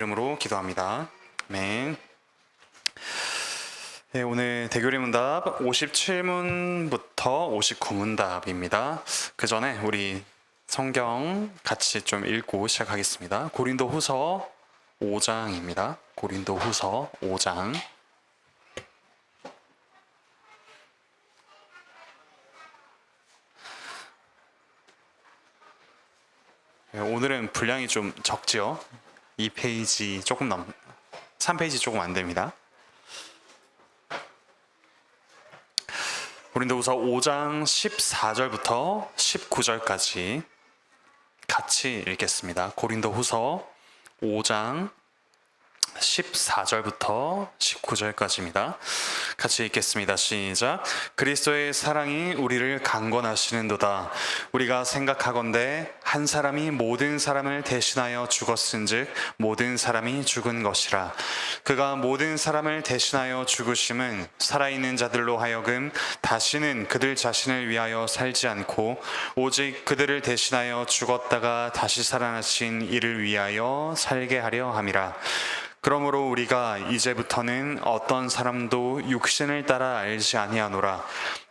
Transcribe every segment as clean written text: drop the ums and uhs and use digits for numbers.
이름으로 기도합니다. 아멘. 네, 오늘 대교리 문답 57문부터 59문답입니다. 그 전에 우리 성경 같이 좀 읽고 시작하겠습니다. 고린도후서 5장입니다. 고린도후서 5장. 네, 오늘은 분량이 좀 적지요. 2페이지 조금 3페이지 조금 안 됩니다. 고린도후서 5장 14절부터 19절까지 같이 읽겠습니다. 고린도후서 5장 14절부터 19절까지입니다. 같이 읽겠습니다. 시작. 그리스도의 사랑이 우리를 강권하시는도다. 우리가 생각하건대 한 사람이 모든 사람을 대신하여 죽었은즉 모든 사람이 죽은 것이라. 그가 모든 사람을 대신하여 죽으심은 살아있는 자들로 하여금 다시는 그들 자신을 위하여 살지 않고 오직 그들을 대신하여 죽었다가 다시 살아나신 이를 위하여 살게 하려 함이라. 그러므로 우리가 이제부터는 어떤 사람도 육신을 따라 알지 아니하노라.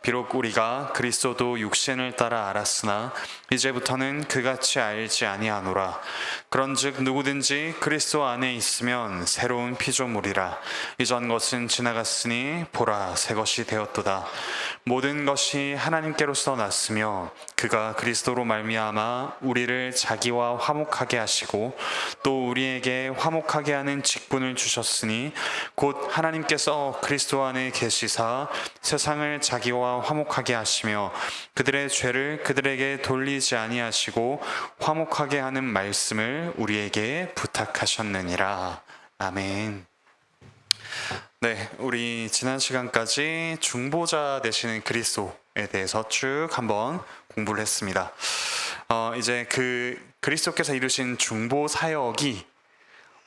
비록 우리가 그리스도도 육신을 따라 알았으나 이제부터는 그같이 알지 아니하노라. 그런즉 누구든지 그리스도 안에 있으면 새로운 피조물이라. 이전 것은 지나갔으니 보라 새 것이 되었도다. 모든 것이 하나님께로서 났으며 그가 그리스도로 말미암아 우리를 자기와 화목하게 하시고 또 우리에게 화목하게 하는 직분을 주셨으니 곧 하나님께서 그리스도 안에 계시사 세상을 자기와 화목하게 하시며 그들의 죄를 그들에게 돌리지 아니하시고 화목하게 하는 말씀을 우리에게 부탁하셨느니라. 아멘. 네, 우리 지난 시간까지 중보자 되시는 그리스도에 대해서 쭉 한번 공부를 했습니다. 이제 그 그리스도께서 이루신 중보 사역이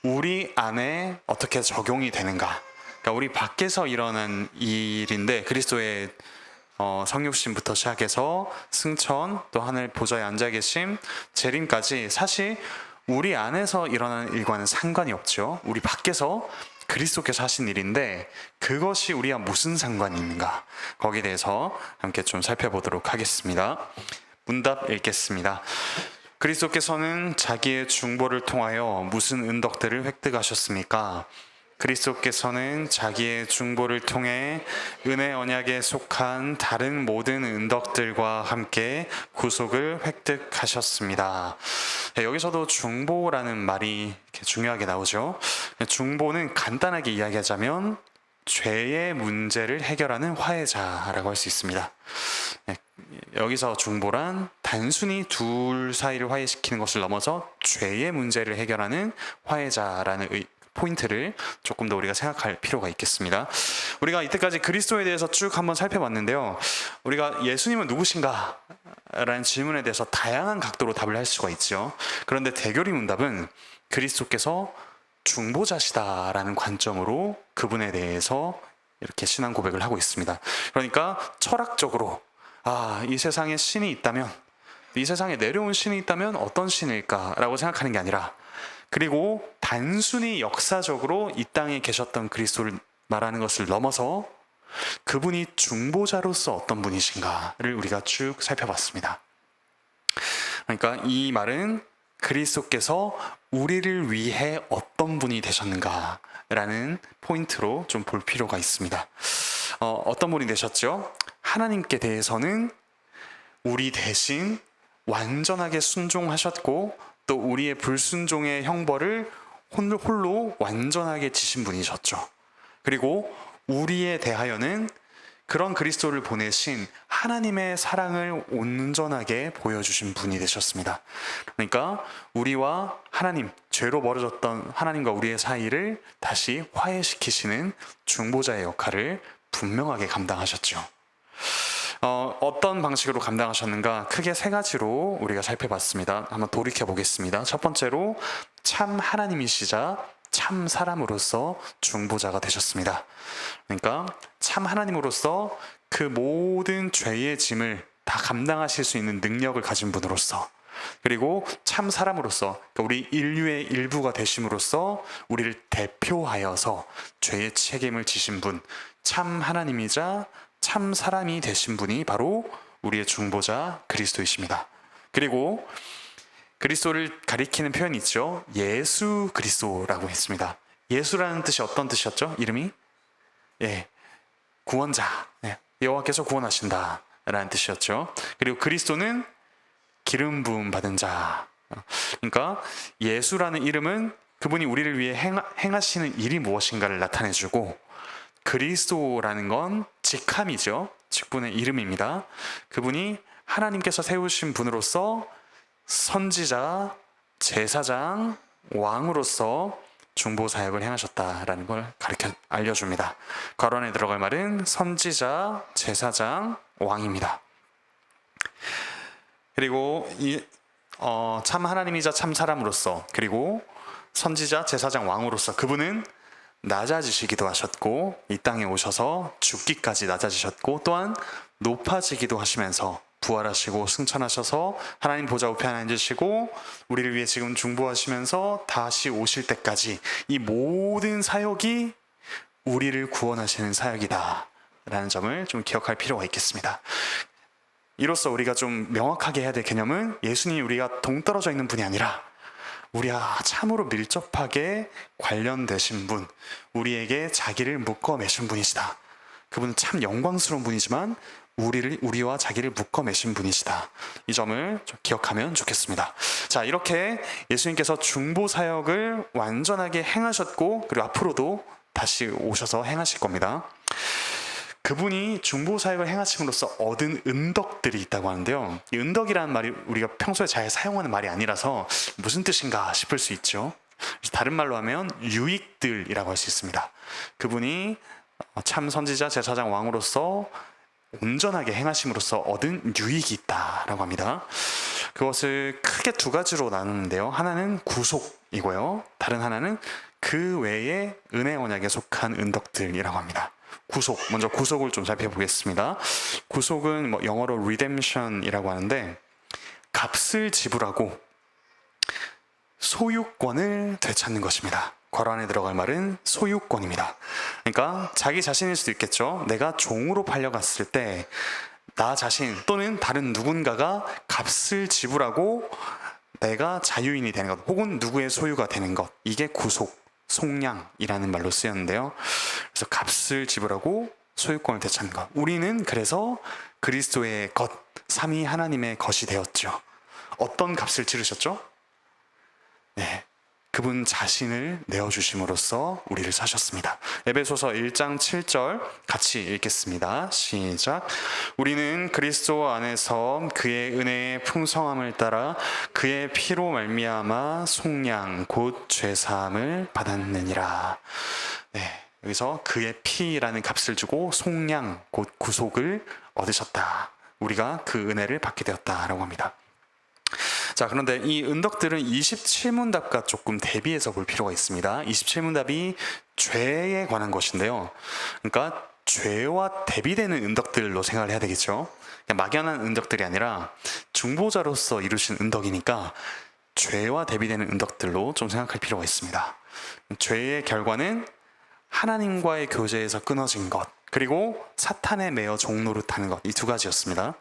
우리 안에 어떻게 적용이 되는가? 그러니까 우리 밖에서 일어난 일인데 그리스도의 성육신부터 시작해서 승천, 또 하늘 보좌에 앉아 계심, 재림까지 사실 우리 안에서 일어나는 일과는 상관이 없죠. 우리 밖에서 그리스도께서 하신 일인데 그것이 우리와 무슨 상관이 있는가? 거기에 대해서 함께 좀 살펴보도록 하겠습니다. 문답 읽겠습니다. 그리스도께서는 자기의 중보를 통하여 무슨 은덕들을 획득하셨습니까? 그리스도께서는 자기의 중보를 통해 은혜 언약에 속한 다른 모든 은덕들과 함께 구속을 획득하셨습니다. 네, 여기서도 중보라는 말이 이렇게 중요하게 나오죠. 중보는 간단하게 이야기하자면 죄의 문제를 해결하는 화해자라고 할 수 있습니다. 네, 여기서 중보란 단순히 둘 사이를 화해시키는 것을 넘어서 죄의 문제를 해결하는 화해자라는 포인트를 조금 더 우리가 생각할 필요가 있겠습니다. 우리가 이때까지 그리스도에 대해서 쭉 한번 살펴봤는데요. 우리가 예수님은 누구신가? 라는 질문에 대해서 다양한 각도로 답을 할 수가 있죠. 그런데 대교리 문답은 그리스도께서 중보자시다라는 관점으로 그분에 대해서 이렇게 신앙 고백을 하고 있습니다. 그러니까 철학적으로 이 세상에 신이 있다면, 이 세상에 내려온 신이 있다면 어떤 신일까라고 생각하는 게 아니라 그리고 단순히 역사적으로 이 땅에 계셨던 그리스도를 말하는 것을 넘어서 그분이 중보자로서 어떤 분이신가를 우리가 쭉 살펴봤습니다. 그러니까 이 말은 그리스도께서 우리를 위해 어떤 분이 되셨는가라는 포인트로 좀 볼 필요가 있습니다. 어떤 분이 되셨죠? 하나님께 대해서는 우리 대신 완전하게 순종하셨고 또 우리의 불순종의 형벌을 홀로 완전하게 지신 분이셨죠. 그리고 우리에 대하여는 그런 그리스도를 보내신 하나님의 사랑을 온전하게 보여주신 분이 되셨습니다. 그러니까 우리와 하나님, 죄로 멀어졌던 하나님과 우리의 사이를 다시 화해시키시는 중보자의 역할을 분명하게 감당하셨죠. 어떤 방식으로 감당하셨는가? 크게 세 가지로 우리가 살펴봤습니다. 한번 돌이켜 보겠습니다. 첫 번째로 참 하나님이시자 참 사람으로서 중보자가 되셨습니다. 그러니까 참 하나님으로서 그 모든 죄의 짐을 다 감당하실 수 있는 능력을 가진 분으로서 그리고 참 사람으로서, 그러니까 우리 인류의 일부가 되심으로써 우리를 대표하여서 죄의 책임을 지신 분, 참 하나님이자 참 사람이 되신 분이 바로 우리의 중보자 그리스도이십니다. 그리고 그리스도를 가리키는 표현이 있죠. 예수 그리스도라고 했습니다. 예수라는 뜻이 어떤 뜻이었죠? 이름이? 구원자, 여호와께서 구원하신다 라는 뜻이었죠. 그리고 그리스도는 기름 부음 받은 자. 그러니까 예수라는 이름은 그분이 우리를 위해 행하시는 일이 무엇인가를 나타내주고, 그리스도라는 건 직함이죠. 직분의 이름입니다. 그분이 하나님께서 세우신 분으로서 선지자, 제사장, 왕으로서 중보 사역을 행하셨다라는 걸 알려줍니다. 괄호 안에 들어갈 말은 선지자, 제사장, 왕입니다. 그리고 참 하나님이자 참 사람으로서, 그리고 선지자, 제사장, 왕으로서 그분은 낮아지시기도 하셨고, 이 땅에 오셔서 죽기까지 낮아지셨고, 또한 높아지기도 하시면서 부활하시고 승천하셔서 하나님 보좌 우편에 앉으시고 우리를 위해 지금 중보하시면서 다시 오실 때까지 이 모든 사역이 우리를 구원하시는 사역이다 라는 점을 좀 기억할 필요가 있겠습니다. 이로써 우리가 좀 명확하게 해야 될 개념은, 예수님이 우리가 동떨어져 있는 분이 아니라 우리와 참으로 밀접하게 관련되신 분, 우리에게 자기를 묶어 매신 분이시다. 그분은 참 영광스러운 분이지만 우리와 자기를 묶어 매신 분이시다. 이 점을 좀 기억하면 좋겠습니다. 자, 이렇게 예수님께서 중보 사역을 완전하게 행하셨고, 그리고 앞으로도 다시 오셔서 행하실 겁니다. 그분이 중보 사역을 행하심으로써 얻은 은덕들이 있다고 하는데요. 이 은덕이라는 말이 우리가 평소에 잘 사용하는 말이 아니라서 무슨 뜻인가 싶을 수 있죠. 다른 말로 하면 유익들이라고 할 수 있습니다. 그분이 참 선지자, 제사장, 왕으로서 온전하게 행하심으로써 얻은 유익이 있다라고 합니다. 그것을 크게 두 가지로 나누는데요. 하나는 구속이고요. 다른 하나는 그 외에 은혜 언약에 속한 은덕들이라고 합니다. 먼저 구속을 좀 살펴보겠습니다. 구속은 영어로 redemption이라고 하는데, 값을 지불하고 소유권을 되찾는 것입니다. 괄호 안에 들어갈 말은 소유권입니다. 그러니까 자기 자신일 수도 있겠죠. 내가 종으로 팔려갔을 때 나 자신 또는 다른 누군가가 값을 지불하고 내가 자유인이 되는 것, 혹은 누구의 소유가 되는 것, 이게 구속, 속량이라는 말로 쓰였는데요. 그래서 값을 지불하고 소유권을 되찾는 것. 우리는 그래서 그리스도의 것, 삼위 하나님의 것이 되었죠. 어떤 값을 치르셨죠? 그분 자신을 내어주심으로써 우리를 사셨습니다. 에베소서 1장 7절 같이 읽겠습니다. 시작. 우리는 그리스도 안에서 그의 은혜의 풍성함을 따라 그의 피로 말미암아 속량 곧 죄사함을 받았느니라. 여기서 그의 피라는 값을 주고 속량 곧 구속을 얻으셨다. 우리가 그 은혜를 받게 되었다라고 합니다. 자, 그런데 이 은덕들은 27문답과 조금 대비해서 볼 필요가 있습니다. 27문답이 죄에 관한 것인데요. 그러니까 죄와 대비되는 은덕들로 생각을 해야 되겠죠. 그냥 막연한 은덕들이 아니라 중보자로서 이루신 은덕이니까 죄와 대비되는 은덕들로 좀 생각할 필요가 있습니다. 죄의 결과는 하나님과의 교제에서 끊어진 것, 그리고 사탄에 매여 종노릇하는 것, 이 두 가지였습니다.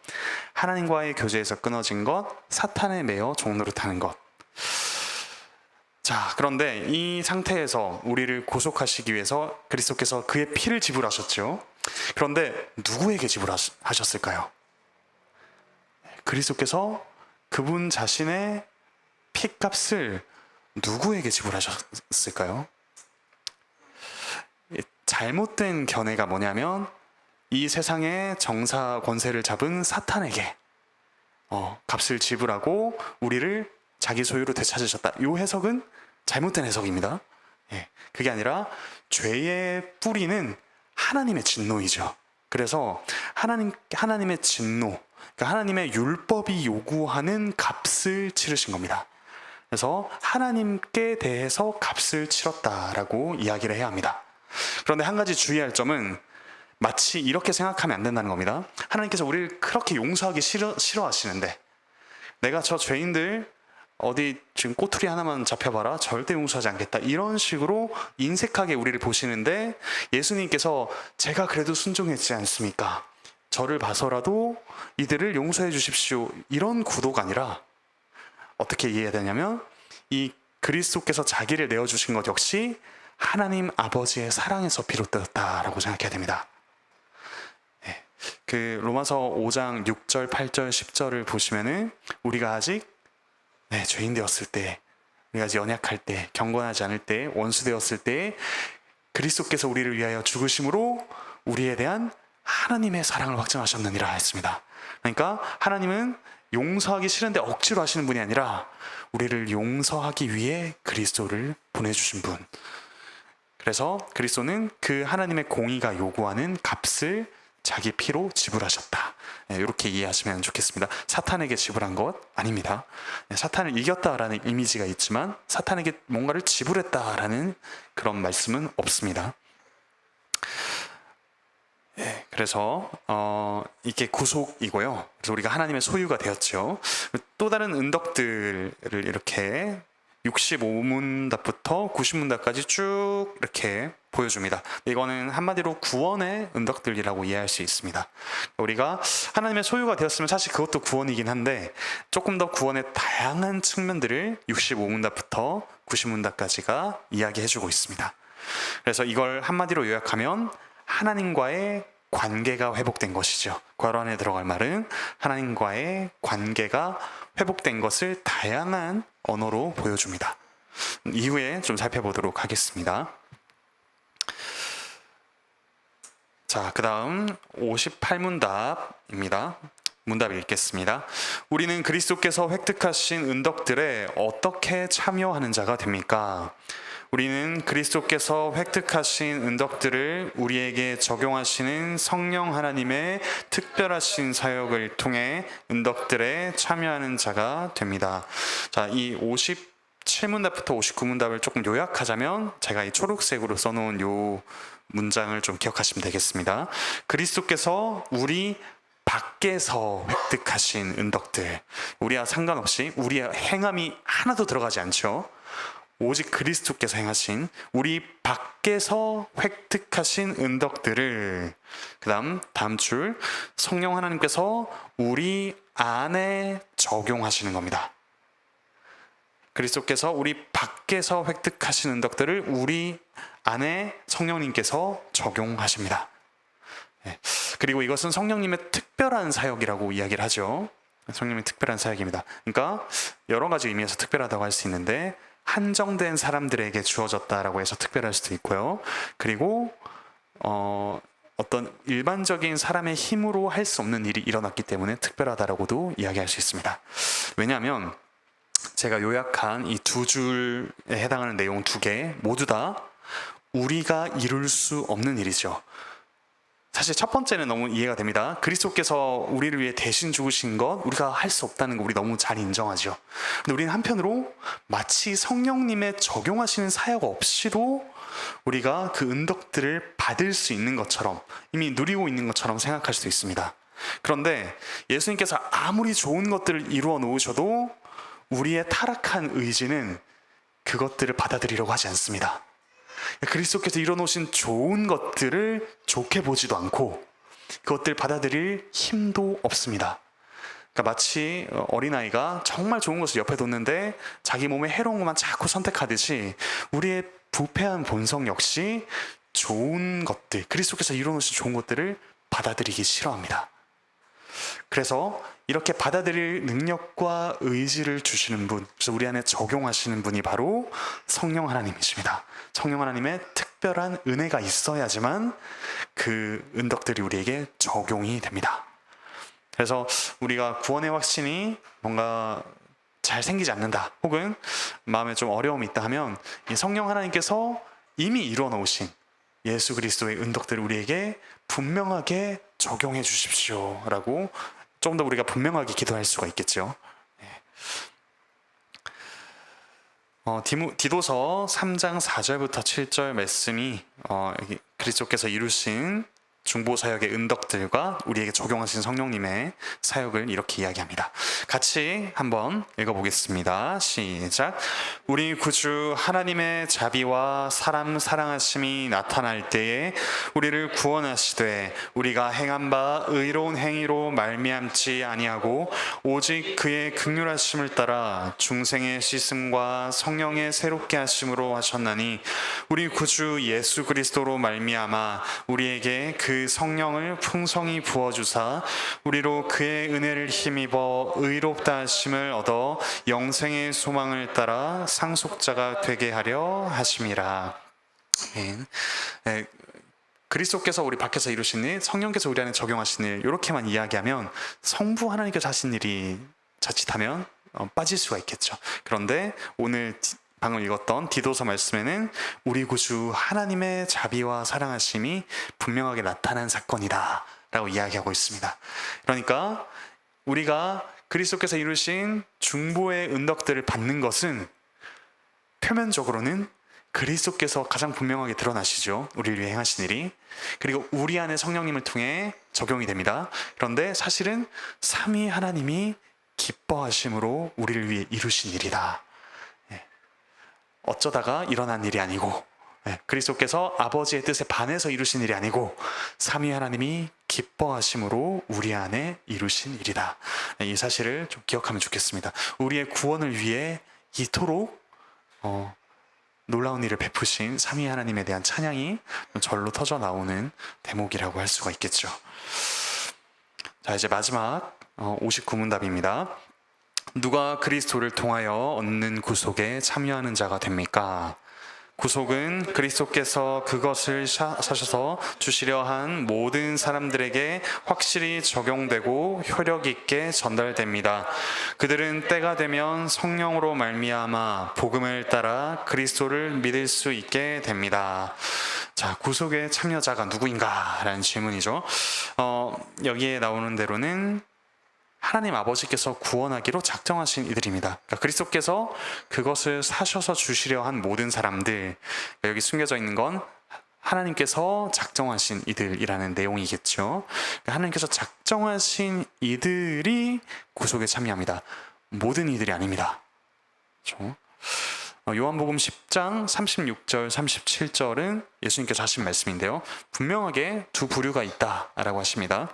하나님과의 교제에서 끊어진 것, 사탄에 매여 종노릇하는 것. 자, 그런데 이 상태에서 우리를 구속하시기 위해서 그리스도께서 그의 피를 지불하셨죠. 그런데 누구에게 지불하셨을까요? 그리스도께서 그분 자신의 피값을 누구에게 지불하셨을까요? 잘못된 견해가 뭐냐면, 이 세상의 정사 권세를 잡은 사탄에게 값을 지불하고 우리를 자기 소유로 되찾으셨다. 이 해석은 잘못된 해석입니다. 그게 아니라 죄의 뿌리는 하나님의 진노이죠. 그래서 하나님의 진노, 그러니까 하나님의 율법이 요구하는 값을 치르신 겁니다. 그래서 하나님께 대해서 값을 치렀다라고 이야기를 해야 합니다. 그런데 한 가지 주의할 점은, 마치 이렇게 생각하면 안 된다는 겁니다. 하나님께서 우리를 그렇게 용서하기 싫어하시는데, 내가 저 죄인들 어디 지금 꼬투리 하나만 잡혀봐라, 절대 용서하지 않겠다, 이런 식으로 인색하게 우리를 보시는데, 예수님께서 제가 그래도 순종했지 않습니까? 저를 봐서라도 이들을 용서해 주십시오, 이런 구도가 아니라 어떻게 이해해야 되냐면, 이 그리스도께서 자기를 내어주신 것 역시 하나님 아버지의 사랑에서 비롯되었다라고 생각해야 됩니다. 그 로마서 5장 6절, 8절, 10절을 보시면은 우리가 아직 죄인 되었을 때, 우리가 아직 연약할 때, 경건하지 않을 때, 원수 되었을 때 그리스도께서 우리를 위하여 죽으심으로 우리에 대한 하나님의 사랑을 확증하셨느니라 했습니다. 그러니까 하나님은 용서하기 싫은데 억지로 하시는 분이 아니라 우리를 용서하기 위해 그리스도를 보내주신 분. 그래서 그리스도는 그 하나님의 공의가 요구하는 값을 자기 피로 지불하셨다. 이렇게 이해하시면 좋겠습니다. 사탄에게 지불한 것 아닙니다. 사탄을 이겼다라는 이미지가 있지만 사탄에게 뭔가를 지불했다라는 그런 말씀은 없습니다. 그래서 이게 구속이고요. 그래서 우리가 하나님의 소유가 되었죠. 또 다른 은덕들을 이렇게 65문답부터 90문답까지 쭉 이렇게 보여줍니다. 이거는 한마디로 구원의 은덕들이라고 이해할 수 있습니다. 우리가 하나님의 소유가 되었으면 사실 그것도 구원이긴 한데, 조금 더 구원의 다양한 측면들을 65문답부터 90문답까지가 이야기해주고 있습니다. 그래서 이걸 한마디로 요약하면 하나님과의 관계가 회복된 것이죠. 괄호 안에 들어갈 말은 하나님과의 관계가 회복된 것을 다양한 언어로 보여줍니다. 이후에 좀 살펴보도록 하겠습니다. 자, 그 다음 58문답입니다. 문답 읽겠습니다. 우리는 그리스도께서 획득하신 은덕들에 어떻게 참여하는 자가 됩니까? 우리는 그리스도께서 획득하신 은덕들을 우리에게 적용하시는 성령 하나님의 특별하신 사역을 통해 은덕들에 참여하는 자가 됩니다. 자, 이 57문답부터 59문답을 조금 요약하자면, 제가 이 초록색으로 써놓은 요 문장을 좀 기억하시면 되겠습니다. 그리스도께서 우리 밖에서 획득하신 은덕들, 우리와 상관없이 우리의 행함이 하나도 들어가지 않죠. 오직 그리스도께서 행하신 우리 밖에서 획득하신 은덕들을, 그 다음 줄, 성령 하나님께서 우리 안에 적용하시는 겁니다. 그리스도께서 우리 밖에서 획득하신 은덕들을 우리 안에 성령님께서 적용하십니다. 그리고 이것은 성령님의 특별한 사역이라고 이야기를 하죠. 성령님의 특별한 사역입니다. 그러니까 여러 가지 의미에서 특별하다고 할 수 있는데, 한정된 사람들에게 주어졌다라고 해서 특별할 수도 있고요. 그리고 어떤 일반적인 사람의 힘으로 할 수 없는 일이 일어났기 때문에 특별하다라고도 이야기할 수 있습니다. 왜냐하면 제가 요약한 이 두 줄에 해당하는 내용 두 개 모두 다 우리가 이룰 수 없는 일이죠. 사실 첫 번째는 너무 이해가 됩니다. 그리스도께서 우리를 위해 대신 죽으신 것, 우리가 할 수 없다는 거 우리 너무 잘 인정하죠. 근데 우리는 한편으로 마치 성령님의 적용하시는 사역 없이도 우리가 그 은덕들을 받을 수 있는 것처럼, 이미 누리고 있는 것처럼 생각할 수도 있습니다. 그런데 예수님께서 아무리 좋은 것들을 이루어 놓으셔도 우리의 타락한 의지는 그것들을 받아들이려고 하지 않습니다. 그리스도께서 이뤄놓으신 좋은 것들을 좋게 보지도 않고 그것들 받아들일 힘도 없습니다. 그러니까 마치 어린아이가 정말 좋은 것을 옆에 뒀는데 자기 몸에 해로운 것만 자꾸 선택하듯이, 우리의 부패한 본성 역시 좋은 것들, 그리스도께서 이뤄놓으신 좋은 것들을 받아들이기 싫어합니다. 그래서 이렇게 받아들일 능력과 의지를 주시는 분, 그래서 우리 안에 적용하시는 분이 바로 성령 하나님이십니다. 성령 하나님의 특별한 은혜가 있어야지만 그 은덕들이 우리에게 적용이 됩니다. 그래서 우리가 구원의 확신이 뭔가 잘 생기지 않는다, 혹은 마음에 좀 어려움이 있다 하면, 이 성령 하나님께서 이미 이루어 놓으신 예수 그리스도의 은덕들을 우리에게 분명하게 적용해 주십시오 라고 좀 더 우리가 분명하게 기도할 수가 있겠죠. 디도서 3장 4절부터 7절 말씀이 여기 그리스도께서 이루신 중보 사역의 은덕들과 우리에게 적용하신 성령님의 사역을 이렇게 이야기합니다. 같이 한번 읽어보겠습니다. 시작. 우리 구주 하나님의 자비와 사람 사랑하심이 나타날 때에 우리를 구원하시되 우리가 행한 바 의로운 행위로 말미암지 아니하고 오직 그의 긍휼하심을 따라 중생의 씻음과 성령의 새롭게 하심으로 하셨나니 우리 구주 예수 그리스도로 말미암아 우리에게 그 성령을 풍성히 부어주사 우리로 그의 은혜를 힘입어 의롭다 하심을 얻어 영생의 소망을 따라 상속자가 되게 하려 하심이라. 그리스도께서 우리 밖에서 이루신 일, 성령께서 우리 안에 적용하신 일, 이렇게만 이야기하면 성부 하나님께서 하신 일이 자칫하면 빠질 수가 있겠죠. 그런데 오늘 방금 읽었던 디도서 말씀에는 우리 구주 하나님의 자비와 사랑하심이 분명하게 나타난 사건이다 라고 이야기하고 있습니다. 그러니까 우리가 그리스도께서 이루신 중보의 은덕들을 받는 것은 표면적으로는 그리스도께서 가장 분명하게 드러나시죠. 우리를 위해 행하신 일이. 그리고 우리 안에 성령님을 통해 적용이 됩니다. 그런데 사실은 삼위 하나님이 기뻐하심으로 우리를 위해 이루신 일이다. 어쩌다가 일어난 일이 아니고 그리스도께서 아버지의 뜻에 반해서 이루신 일이 아니고 삼위 하나님이 기뻐하심으로 우리 안에 이루신 일이다. 이 사실을 좀 기억하면 좋겠습니다. 우리의 구원을 위해 이토록 놀라운 일을 베푸신 삼위 하나님에 대한 찬양이 절로 터져 나오는 대목이라고 할 수가 있겠죠. 자, 이제 마지막 59문답입니다. 누가 그리스도를 통하여 얻는 구속에 참여하는 자가 됩니까? 구속은 그리스도께서 그것을 사셔서 주시려 한 모든 사람들에게 확실히 적용되고 효력 있게 전달됩니다. 그들은 때가 되면 성령으로 말미암아 복음을 따라 그리스도를 믿을 수 있게 됩니다. 자, 구속의 참여자가 누구인가? 라는 질문이죠. 여기에 나오는 대로는 하나님 아버지께서 구원하기로 작정하신 이들입니다. 그러니까 그리스도께서 그것을 사셔서 주시려 한 모든 사람들, 그러니까 여기 숨겨져 있는 건 하나님께서 작정하신 이들이라는 내용이겠죠. 그러니까 하나님께서 작정하신 이들이 구속에 참여합니다. 모든 이들이 아닙니다. 그렇죠? 요한복음 10장 36절 37절은 예수님께서 하신 말씀인데요, 분명하게 두 부류가 있다라고 하십니다.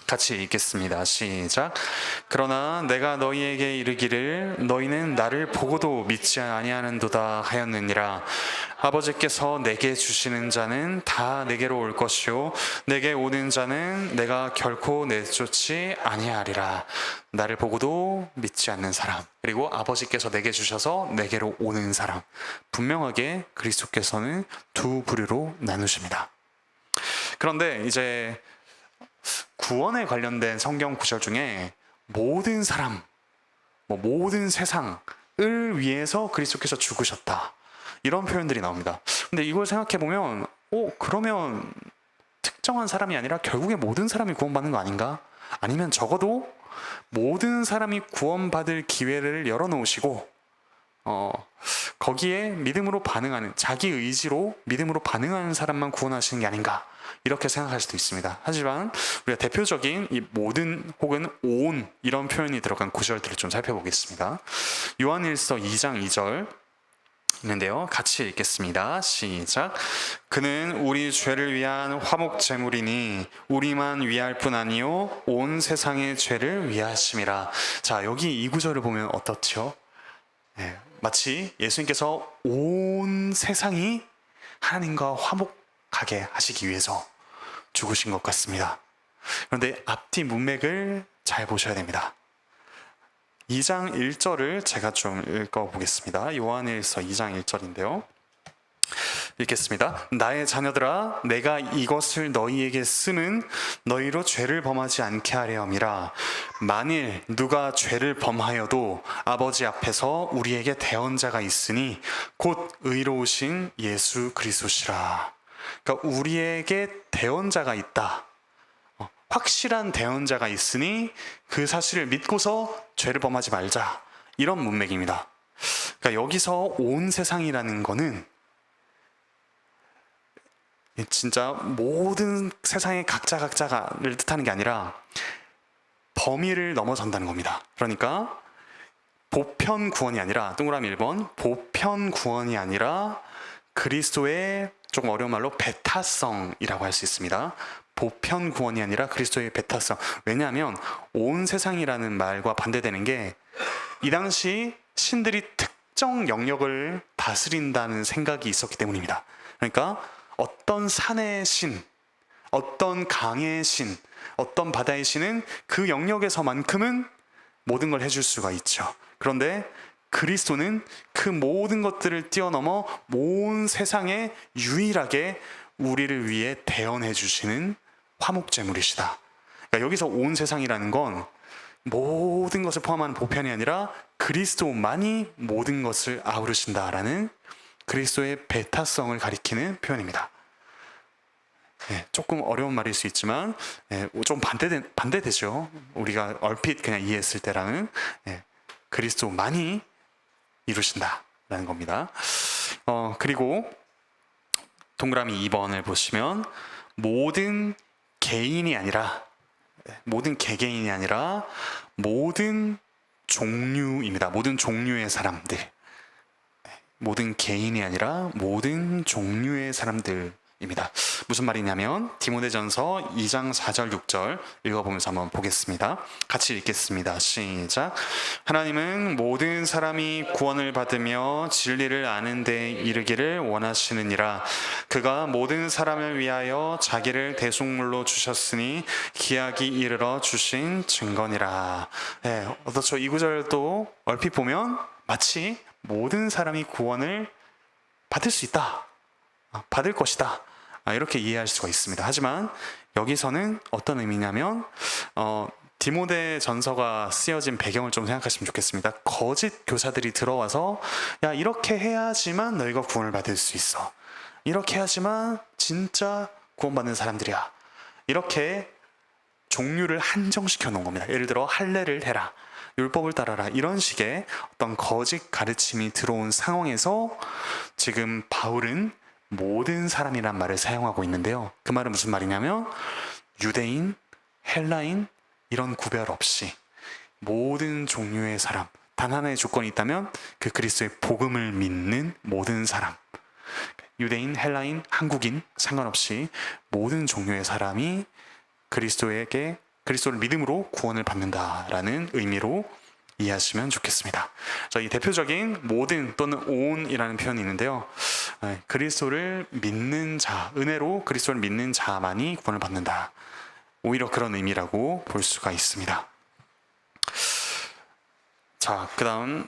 같이 읽겠습니다. 시작. 그러나 내가 너희에게 이르기를 너희는 나를 보고도 믿지 아니하는도다 하였느니라. 아버지께서 내게 주시는 자는 다 내게로 올 것이요 내게 오는 자는 내가 결코 내쫓지 아니하리라. 나를 보고도 믿지 않는 사람, 그리고 아버지께서 내게 주셔서 내게로 오는 사람, 분명하게 그리스도께서는 두 부류로 나누십니다. 그런데 이제 구원에 관련된 성경 구절 중에 모든 사람, 모든 세상을 위해서 그리스도께서 죽으셨다, 이런 표현들이 나옵니다. 근데 이걸 생각해보면 그러면 특정한 사람이 아니라 결국에 모든 사람이 구원받는 거 아닌가? 아니면 적어도 모든 사람이 구원받을 기회를 열어놓으시고 거기에 믿음으로 반응하는, 자기 의지로 믿음으로 반응하는 사람만 구원하시는 게 아닌가, 이렇게 생각할 수도 있습니다. 하지만 우리가 대표적인 이 모든 혹은 온 이런 표현이 들어간 구절들을 좀 살펴보겠습니다. 요한일서 2장 2절 있는데요, 같이 읽겠습니다. 시작. 그는 우리 죄를 위한 화목 제물이니 우리만 위할 뿐 아니요 온 세상의 죄를 위하심이라. 자, 여기 이 구절을 보면 어떻죠? 마치 예수님께서 온 세상이 하나님과 화목하게 하시기 위해서 죽으신 것 같습니다. 그런데 앞뒤 문맥을 잘 보셔야 됩니다. 2장 1절을 제가 좀 읽어보겠습니다. 요한일서 2장 1절인데요. 읽겠습니다. 나의 자녀들아, 내가 이것을 너희에게 쓰는 너희로 죄를 범하지 않게 하려 함이라. 만일 누가 죄를 범하여도 아버지 앞에서 우리에게 대언자가 있으니 곧 의로우신 예수 그리스도시라. 그러니까 우리에게 대언자가 있다, 확실한 대언자가 있으니 그 사실을 믿고서 죄를 범하지 말자, 이런 문맥입니다. 그러니까 여기서 온 세상이라는 거는 진짜 모든 세상의 각자를 뜻하는 게 아니라 범위를 넘어선다는 겁니다. 그러니까 보편 구원이 아니라, 동그라미 1번, 보편 구원이 아니라 그리스도의, 조금 어려운 말로 배타성이라고 할 수 있습니다. 보편 구원이 아니라 그리스도의 배타성. 왜냐하면 온 세상이라는 말과 반대되는 게, 이 당시 신들이 특정 영역을 다스린다는 생각이 있었기 때문입니다. 그러니까 어떤 산의 신, 어떤 강의 신, 어떤 바다의 신은 그 영역에서만큼은 모든 걸 해줄 수가 있죠. 그런데 그리스도는 그 모든 것들을 뛰어넘어 온 세상에 유일하게 우리를 위해 대언해 주시는 화목제물이시다. 그러니까 여기서 온 세상이라는 건 모든 것을 포함한 보편이 아니라 그리스도만이 모든 것을 아우르신다라는 그리스도의 배타성을 가리키는 표현입니다. 조금 어려운 말일 수 있지만 좀 반대되죠. 우리가 얼핏 그냥 이해했을 때랑은. 그리스도만이 이루신다라는 겁니다. 그리고 동그라미 2번을 보시면 모든 개인이 아니라, 모든 개개인이 아니라 모든 종류입니다. 모든 종류의 사람들. 모든 개인이 아니라 모든 종류의 사람들입니다. 무슨 말이냐면 디모데전서 2장 4절 6절 읽어보면서 한번 보겠습니다. 같이 읽겠습니다. 시작. 하나님은 모든 사람이 구원을 받으며 진리를 아는 데 이르기를 원하시느니라. 그가 모든 사람을 위하여 자기를 대속물로 주셨으니 기약이 이르러 주신 증거니라. 어떻죠? 이 구절도 얼핏 보면 마치 모든 사람이 구원을 받을 수 있다, 받을 것이다, 이렇게 이해할 수가 있습니다. 하지만 여기서는 어떤 의미냐면 디모데 전서가 쓰여진 배경을 좀 생각하시면 좋겠습니다. 거짓 교사들이 들어와서 야, 이렇게 해야지만 너희가 구원을 받을 수 있어, 이렇게 해야지만 진짜 구원받는 사람들이야, 이렇게 종류를 한정시켜 놓은 겁니다. 예를 들어 할례를 해라, 율법을 따라라, 이런 식의 어떤 거짓 가르침이 들어온 상황에서 지금 바울은 모든 사람이란 말을 사용하고 있는데요. 그 말은 무슨 말이냐면 유대인, 헬라인 이런 구별 없이 모든 종류의 사람, 단 하나의 조건이 있다면 그 그리스도의 복음을 믿는 모든 사람, 유대인, 헬라인, 한국인 상관없이 모든 종류의 사람이 그리스도를 믿음으로 구원을 받는다라는 의미로 이해하시면 좋겠습니다. 이 대표적인 모든 또는 온이라는 표현이 있는데요. 그리스도를 믿는 자, 은혜로 그리스도를 믿는 자만이 구원을 받는다. 오히려 그런 의미라고 볼 수가 있습니다. 자, 그 다음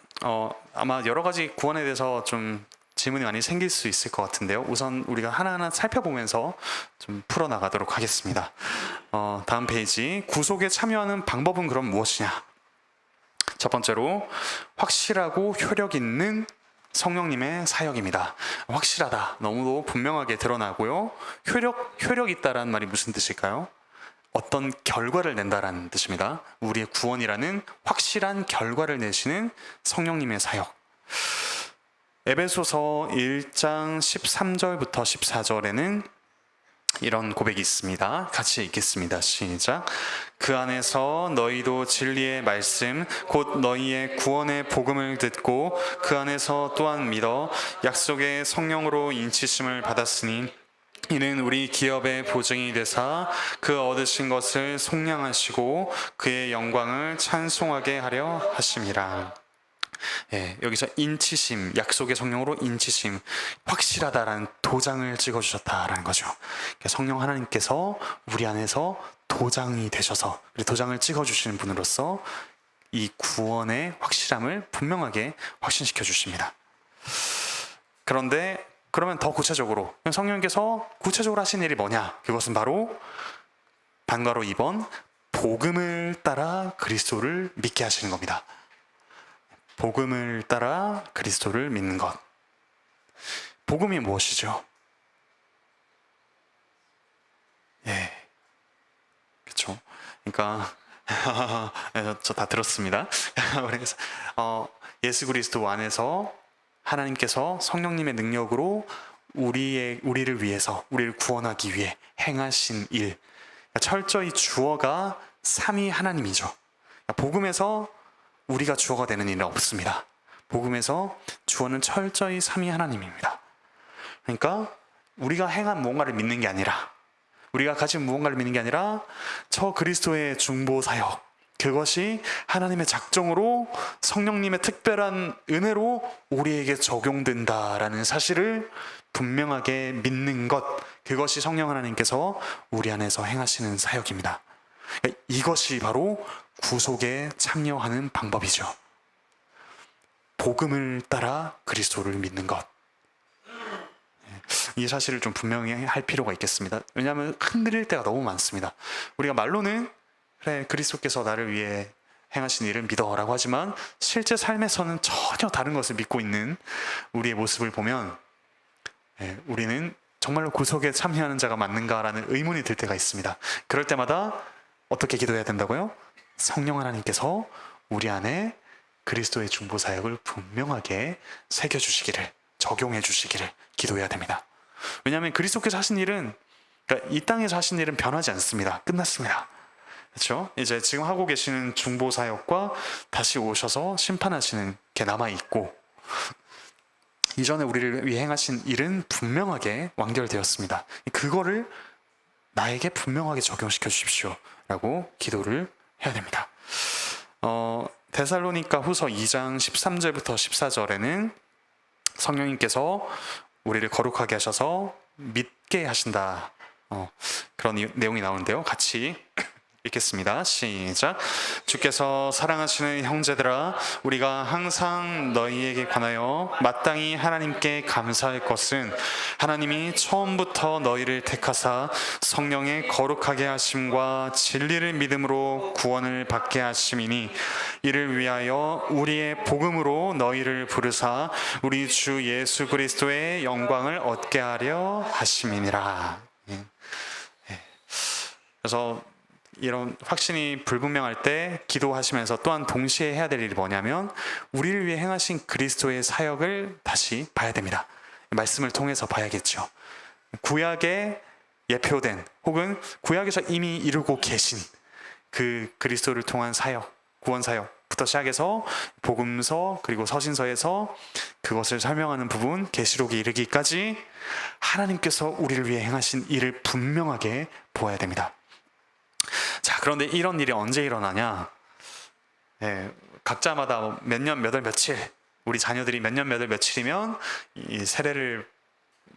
아마 여러 가지 구원에 대해서 좀 질문이 많이 생길 수 있을 것 같은데요. 우선 우리가 하나하나 살펴보면서 좀 풀어나가도록 하겠습니다. 다음 페이지, 구속에 참여하는 방법은 그럼 무엇이냐? 첫 번째로 확실하고 효력 있는 성령님의 사역입니다. 확실하다, 너무도 분명하게 드러나고요. 효력 있다라는 말이 무슨 뜻일까요? 어떤 결과를 낸다라는 뜻입니다. 우리의 구원이라는 확실한 결과를 내시는 성령님의 사역. 에베소서 1장 13절부터 14절에는 이런 고백이 있습니다. 같이 읽겠습니다. 시작. 그 안에서 너희도 진리의 말씀 곧 너희의 구원의 복음을 듣고 그 안에서 또한 믿어 약속의 성령으로 인치심을 받았으니 이는 우리 기업의 보증이 되사 그 얻으신 것을 속량하시고 그의 영광을 찬송하게 하려 하심이라. 여기서 인치심, 약속의 성령으로 인치심, 확실하다라는 도장을 찍어주셨다라는 거죠. 성령 하나님께서 우리 안에서 도장이 되셔서 우리 도장을 찍어주시는 분으로서 이 구원의 확실함을 분명하게 확신시켜 주십니다. 그런데 그러면 더 구체적으로 성령님께서 구체적으로 하신 일이 뭐냐? 그것은 바로 반괄호 2번 복음을 따라 그리스도를 믿게 하시는 겁니다. 복음을 따라 그리스도를 믿는 것. 복음이 무엇이죠? 그렇죠. 그러니까 저 다 들었습니다. 그래서 예수 그리스도 안에서 하나님께서 성령님의 능력으로 우리를 위해서, 우리를 구원하기 위해 행하신 일, 철저히 주어가 삼위 하나님이죠. 복음에서 우리가 주어가 되는 일은 없습니다. 복음에서 주어는 철저히 삼위 하나님입니다. 그러니까 우리가 행한 무언가를 믿는 게 아니라, 우리가 가진 무언가를 믿는 게 아니라 저 그리스도의 중보 사역, 그것이 하나님의 작정으로 성령님의 특별한 은혜로 우리에게 적용된다라는 사실을 분명하게 믿는 것, 그것이 성령 하나님께서 우리 안에서 행하시는 사역입니다. 그러니까 이것이 바로 구속에 참여하는 방법이죠. 복음을 따라 그리스도를 믿는 것. 이 사실을 좀 분명히 할 필요가 있겠습니다. 왜냐하면 흔들릴 때가 너무 많습니다. 우리가 말로는 그래, 그리스도께서 나를 위해 행하신 일을 믿어라고 하지만 실제 삶에서는 전혀 다른 것을 믿고 있는 우리의 모습을 보면 우리는 정말로 구속에 참여하는 자가 맞는가라는 의문이 들 때가 있습니다. 그럴 때마다 어떻게 기도해야 된다고요? 성령 하나님께서 우리 안에 그리스도의 중보 사역을 분명하게 새겨주시기를, 적용해 주시기를 기도해야 됩니다. 왜냐하면 그리스도께서 하신 일은, 그러니까 이 땅에서 하신 일은 변하지 않습니다. 끝났습니다. 그렇죠? 이제 지금 하고 계시는 중보 사역과 다시 오셔서 심판하시는 게 남아 있고, 이전에 우리를 위해 행하신 일은 분명하게 완결되었습니다. 그거를 나에게 분명하게 적용시켜 주십시오 라고 기도를 해야 됩니다. 데살로니가 후서 2장 13절부터 14절에는 성령님께서 우리를 거룩하게 하셔서 믿게 하신다, 그런 내용이 나오는데요. 같이 읽겠습니다. 시작. 주께서 사랑하시는 형제들아, 우리가 항상 너희에게 관하여 마땅히 하나님께 감사할 것은 하나님이 처음부터 너희를 택하사 성령의 거룩하게 하심과 진리를 믿음으로 구원을 받게 하심이니, 이를 위하여 우리의 복음으로 너희를 부르사 우리 주 예수 그리스도의 영광을 얻게 하려 하심이니라. 그래서 이런 확신이 불분명할 때 기도하시면서 또한 동시에 해야 될 일이 뭐냐면, 우리를 위해 행하신 그리스도의 사역을 다시 봐야 됩니다. 말씀을 통해서 봐야겠죠. 구약에 예표된, 혹은 구약에서 이미 이루고 계신 그 그리스도를 통한 사역, 구원 사역부터 시작해서 복음서 그리고 서신서에서 그것을 설명하는 부분, 계시록에 이르기까지 하나님께서 우리를 위해 행하신 일을 분명하게 보아야 됩니다. 자, 그런데 이런 일이 언제 일어나냐? 각자마다 몇 년 몇 월 며칠, 우리 자녀들이 몇 년 몇 월 며칠이면 이 세례를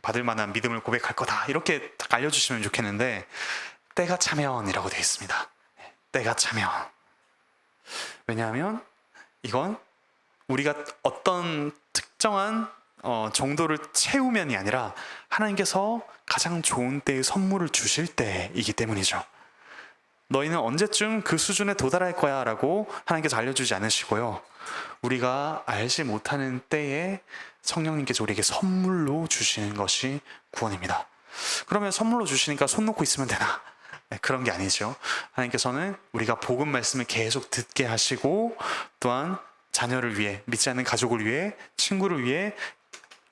받을 만한 믿음을 고백할 거다, 이렇게 딱 알려주시면 좋겠는데, 때가 차면이라고 되어 있습니다. 때가 차면. 왜냐하면 이건 우리가 어떤 특정한 정도를 채우면이 아니라 하나님께서 가장 좋은 때의 선물을 주실 때이기 때문이죠. 너희는 언제쯤 그 수준에 도달할 거야 라고 하나님께서 알려주지 않으시고요, 우리가 알지 못하는 때에 성령님께서 우리에게 선물로 주시는 것이 구원입니다. 그러면 선물로 주시니까 손 놓고 있으면 되나? 그런 게 아니죠. 하나님께서는 우리가 복음 말씀을 계속 듣게 하시고, 또한 자녀를 위해, 믿지 않는 가족을 위해, 친구를 위해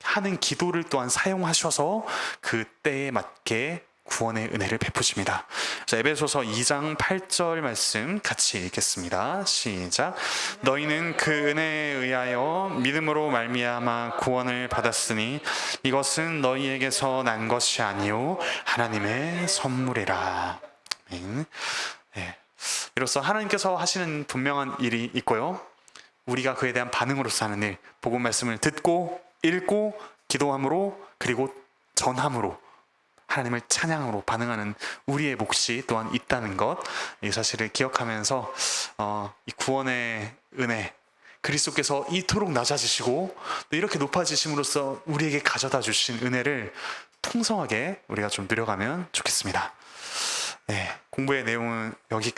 하는 기도를 또한 사용하셔서 그 때에 맞게 구원의 은혜를 베푸십니다. 자, 에베소서 2장 8절 말씀 같이 읽겠습니다. 시작. 너희는 그 은혜에 의하여 믿음으로 말미암아 구원을 받았으니 이것은 너희에게서 난 것이 아니요 하나님의 선물이라. 이로써 하나님께서 하시는 분명한 일이 있고요, 우리가 그에 대한 반응으로서 하는 일, 복음 말씀을 듣고 읽고 기도함으로, 그리고 전함으로 하나님을 찬양으로 반응하는 우리의 몫이 또한 있다는 것, 이 사실을 기억하면서 이 구원의 은혜, 그리스도께서 이토록 낮아지시고 또 이렇게 높아지심으로써 우리에게 가져다 주신 은혜를 풍성하게 우리가 좀 누려가면 좋겠습니다. 공부의 내용은 여기